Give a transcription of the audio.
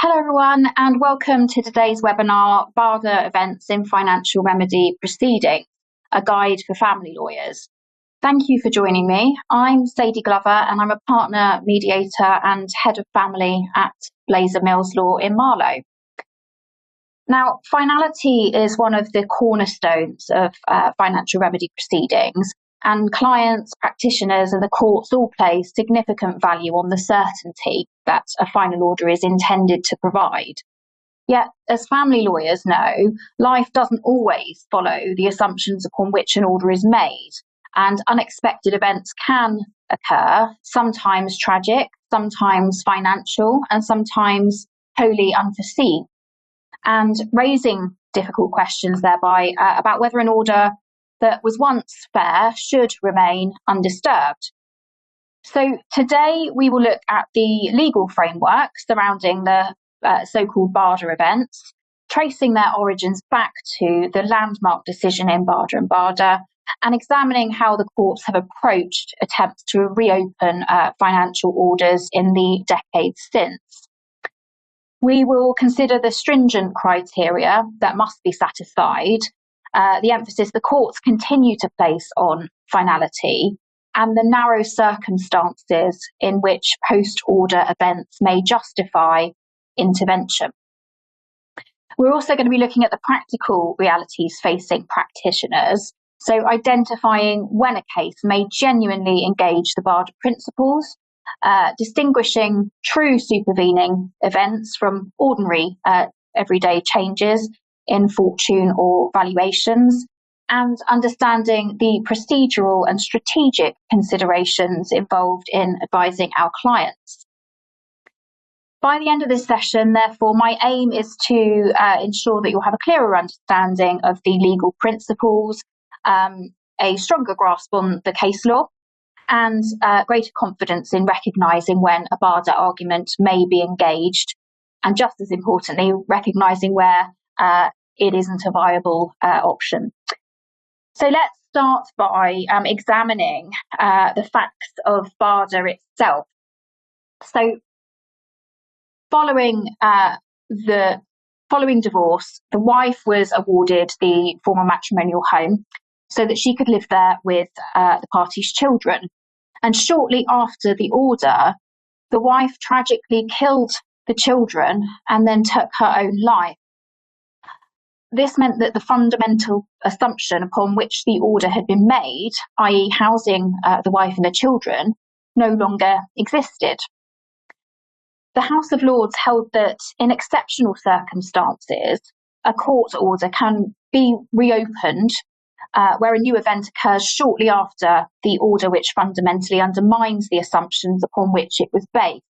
Hello everyone and welcome to today's webinar, Barder Events in Financial Remedy Proceedings, a guide for family lawyers. Thank you for joining me. I'm Sadie Glover and I'm a partner, mediator and head of family at Blazer Mills Law in Marlow. Now, finality is one of the cornerstones of financial remedy proceedings, and clients, practitioners and the courts all place significant value on the certainty that a final order is intended to provide. Yet, as family lawyers know, life doesn't always follow the assumptions upon which an order is made, and unexpected events can occur, sometimes tragic, sometimes financial, and sometimes wholly unforeseen, and raising difficult questions thereby about whether an order that was once fair should remain undisturbed. So today we will look at the legal framework surrounding the so-called Barder events, tracing their origins back to the landmark decision in Barder and Barder, and examining how the courts have approached attempts to reopen financial orders in the decades since. We will consider the stringent criteria that must be satisfied, the emphasis the courts continue to place on finality, and the narrow circumstances in which post-order events may justify intervention. We're also going to be looking at the practical realities facing practitioners, so identifying when a case may genuinely engage the Barder principles, distinguishing true supervening events from ordinary everyday changes in fortune or valuations, and understanding the procedural and strategic considerations involved in advising our clients. By the end of this session, therefore, my aim is to ensure that you'll have a clearer understanding of the legal principles, a stronger grasp on the case law, and greater confidence in recognising when a Barder argument may be engaged, and just as importantly, recognising where it isn't a viable option. So let's start by examining the facts of Barder itself. So following divorce, the wife was awarded the former matrimonial home so that she could live there with the parties' children. And shortly after the order, the wife tragically killed the children and then took her own life. This meant that the fundamental assumption upon which the order had been made, i.e. housing the wife and the children, no longer existed. The House of Lords held that in exceptional circumstances, a court order can be reopened where a new event occurs shortly after the order which fundamentally undermines the assumptions upon which it was based.